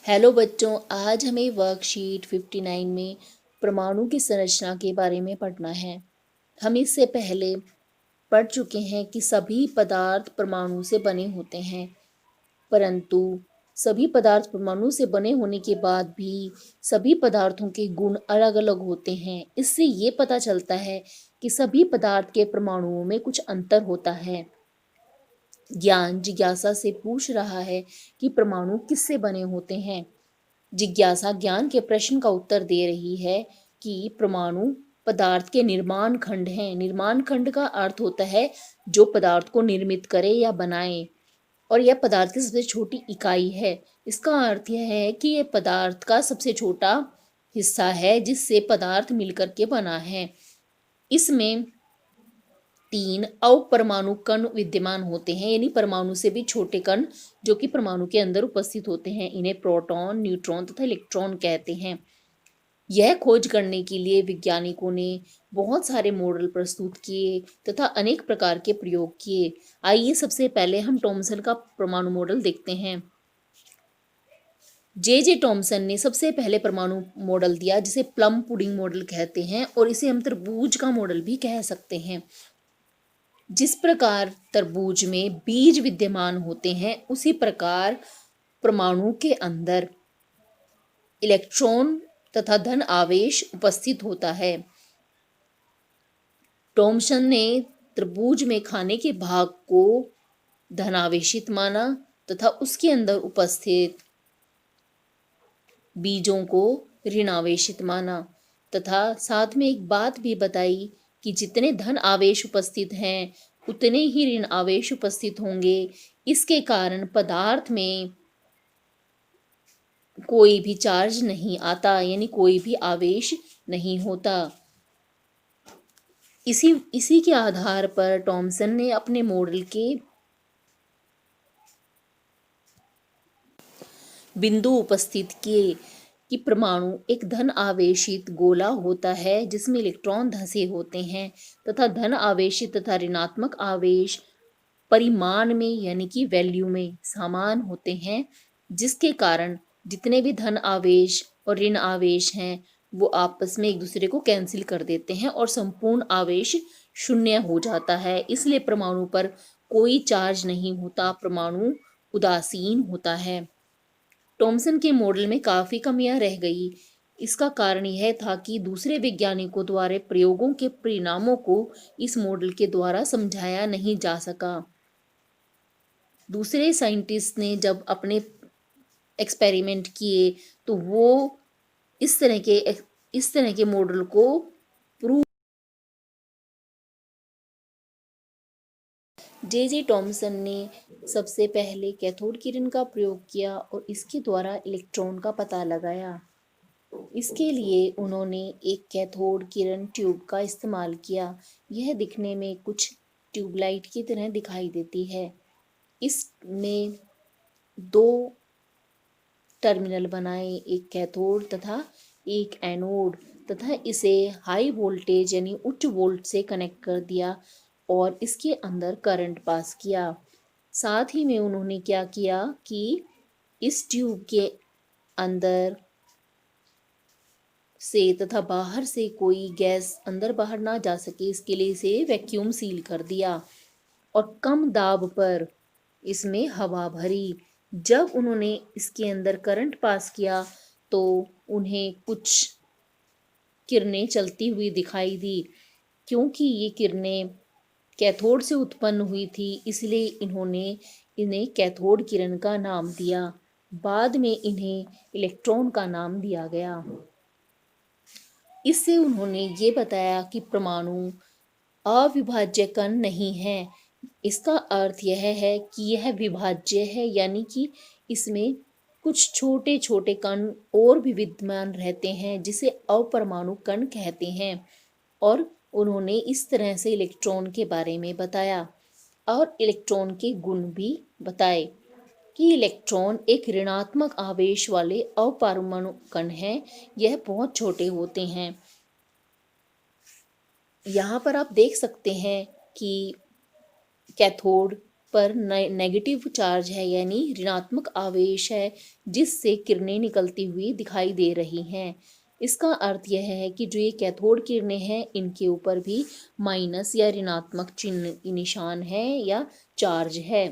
Hello बच्चों, आज हमें वर्कशीट 59 में परमाणु की संरचना के बारे में पढ़ना है। हम इससे पहले पढ़ चुके हैं कि सभी पदार्थ परमाणु से बने होते हैं, परंतु सभी पदार्थ परमाणु से बने होने के बाद भी सभी पदार्थों के गुण अलग अलग होते हैं। इससे ये पता चलता है कि सभी पदार्थ के परमाणुओं में कुछ अंतर होता है। ज्ञान जिज्ञासा से पूछ रहा है कि परमाणु किससे बने होते हैं। जिज्ञासा ज्ञान के प्रश्न का उत्तर दे रही है कि परमाणु पदार्थ के निर्माण खंड हैं। निर्माण खंड का अर्थ होता है जो पदार्थ को निर्मित करे या बनाए, और यह पदार्थ की सबसे छोटी इकाई है। इसका अर्थ यह है कि यह पदार्थ का सबसे छोटा हिस्सा है जिससे पदार्थ मिलकर के बना है। इसमें 3 अपरमाणु कण विद्यमान होते हैं, यानी परमाणु से भी छोटे कण जो कि परमाणु के अंदर उपस्थित होते हैं। इन्हें प्रोटॉन, न्यूट्रॉन तथा इलेक्ट्रॉन कहते हैं। यह खोज करने के लिए वैज्ञानिकों ने बहुत सारे मॉडल प्रस्तुत किए तथा अनेक प्रकार के प्रयोग किए। आइए सबसे पहले हम थॉमसन का परमाणु मॉडल देखते हैं। जे थॉमसन ने सबसे पहले परमाणु मॉडल दिया, जिसे प्लम पुडिंग मॉडल कहते हैं, और इसे हम तरबूज का मॉडल भी कह सकते हैं। जिस प्रकार तरबूज में बीज विद्यमान होते हैं, उसी प्रकार परमाणु के अंदर इलेक्ट्रॉन तथा धन आवेश उपस्थित होता है। थॉमसन ने तरबूज में खाने के भाग को धनावेशित माना तथा उसके अंदर उपस्थित बीजों को ऋणावेशित माना, तथा साथ में एक बात भी बताई कि जितने धन आवेश उपस्थित हैं उतने ही ऋण आवेश उपस्थित होंगे। इसके कारण पदार्थ में कोई भी चार्ज नहीं आता, यानी कोई भी आवेश नहीं होता। इसी के आधार पर थॉमसन ने अपने मॉडल के बिंदु उपस्थित किए कि परमाणु एक धन आवेशित गोला होता है जिसमें इलेक्ट्रॉन धंसे होते हैं, तथा धन आवेशित तथा ऋणात्मक आवेश परिमाण में यानी कि वैल्यू में समान होते हैं, जिसके कारण जितने भी धन आवेश और ऋण आवेश हैं वो आपस में एक दूसरे को कैंसिल कर देते हैं और संपूर्ण आवेश शून्य हो जाता है। इसलिए परमाणु पर कोई चार्ज नहीं होता, परमाणु उदासीन होता है। थॉमसन के मॉडल में काफी कमियां रह गई। इसका कारण यह था कि दूसरे वैज्ञानिकों द्वारा प्रयोगों के परिणामों को इस मॉडल के द्वारा समझाया नहीं जा सका। दूसरे साइंटिस्ट ने जब अपने एक्सपेरिमेंट किए तो वो इस तरह के मॉडल को प्रूव। जे थॉमसन ने सबसे पहले कैथोड किरण का प्रयोग किया और इसके द्वारा इलेक्ट्रॉन का पता लगाया। इसके लिए उन्होंने एक कैथोड किरण ट्यूब का इस्तेमाल किया। यह दिखने में कुछ ट्यूबलाइट की तरह दिखाई देती है। इसमें 2 टर्मिनल बनाए, एक कैथोड तथा एक एनोड, तथा इसे हाई वोल्टेज यानी उच्च वोल्ट से कनेक्ट कर दिया और इसके अंदर करंट पास किया। साथ ही में उन्होंने क्या किया कि इस ट्यूब के अंदर से तथा बाहर से कोई गैस अंदर बाहर ना जा सके, इसके लिए इसे वैक्यूम सील कर दिया और कम दाब पर इसमें हवा भरी। जब उन्होंने इसके अंदर करंट पास किया तो उन्हें कुछ किरणें चलती हुई दिखाई दी। क्योंकि ये किरणें कैथोड से उत्पन्न हुई थी, इसलिए इन्हें कैथोड किरण का नाम दिया। बाद में इन्हें इलेक्ट्रॉन का नाम दिया गया। इससे उन्होंने ये बताया कि परमाणु अविभाज्य कण नहीं है। इसका अर्थ यह है कि यह विभाज्य है, यानी कि इसमें कुछ छोटे छोटे कण और भी विद्यमान रहते हैं जिसे अपरमाणु कण कहते हैं। और उन्होंने इस तरह से इलेक्ट्रॉन के बारे में बताया और इलेक्ट्रॉन के गुण भी बताए कि इलेक्ट्रॉन एक ऋणात्मक आवेश वाले अपरमाणु कण हैं। यह बहुत छोटे होते हैं। यहाँ पर आप देख सकते हैं कि कैथोड पर नेगेटिव चार्ज है, यानी ऋणात्मक आवेश है, जिससे किरणें निकलती हुई दिखाई दे रही हैं। इसका अर्थ यह है कि जो ये कैथोड किरणें हैं, इनके ऊपर भी माइनस या ऋणात्मक चिन्ह निशान है या चार्ज है।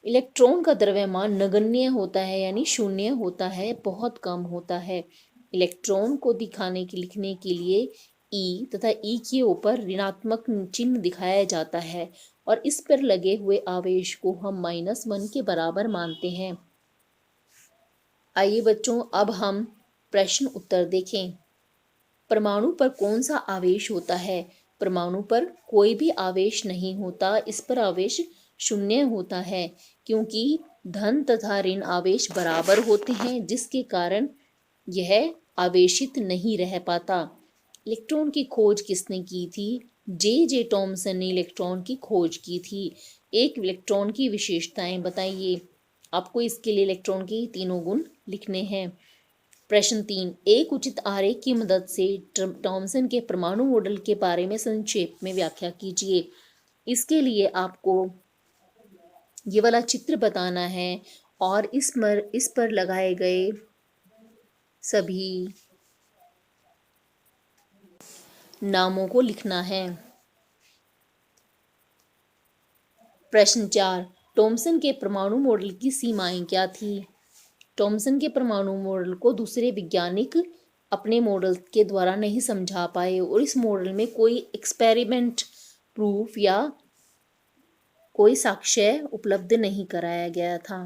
इलेक्ट्रॉन का द्रव्यमान नगण्य होता है, यानी शून्य होता है, बहुत कम होता है। इलेक्ट्रॉन को लिखने के लिए ई तथा ई के ऊपर ऋणात्मक चिन्ह दिखाया जाता है और इस पर लगे हुए आवेश को हम -1 के बराबर मानते हैं। आइए बच्चों, अब हम प्रश्न उत्तर देखें। परमाणु पर कौन सा आवेश होता है? परमाणु पर कोई भी आवेश नहीं होता, इस पर आवेश शून्य होता है, क्योंकि धन तथा ऋण आवेश बराबर होते हैं, जिसके कारण यह आवेशित नहीं रह पाता। इलेक्ट्रॉन की खोज किसने की थी? जे टॉमसन ने इलेक्ट्रॉन की खोज की थी। एक इलेक्ट्रॉन की विशेषताएं बताइए। आपको इसके लिए इलेक्ट्रॉन के 3 गुण लिखने हैं। प्रश्न 3, एक उचित आरेख की मदद से टॉमसन के परमाणु मॉडल के बारे में संक्षेप में व्याख्या कीजिए। इसके लिए आपको ये वाला चित्र बताना है और इस पर लगाए गए सभी नामों को लिखना है। प्रश्न 4, टॉमसन के परमाणु मॉडल की सीमाएं क्या थी? टॉमसन के परमाणु मॉडल को दूसरे वैज्ञानिक अपने मॉडल के द्वारा नहीं समझा पाए और इस मॉडल में कोई एक्सपेरिमेंट प्रूफ या कोई साक्ष्य उपलब्ध नहीं कराया गया था।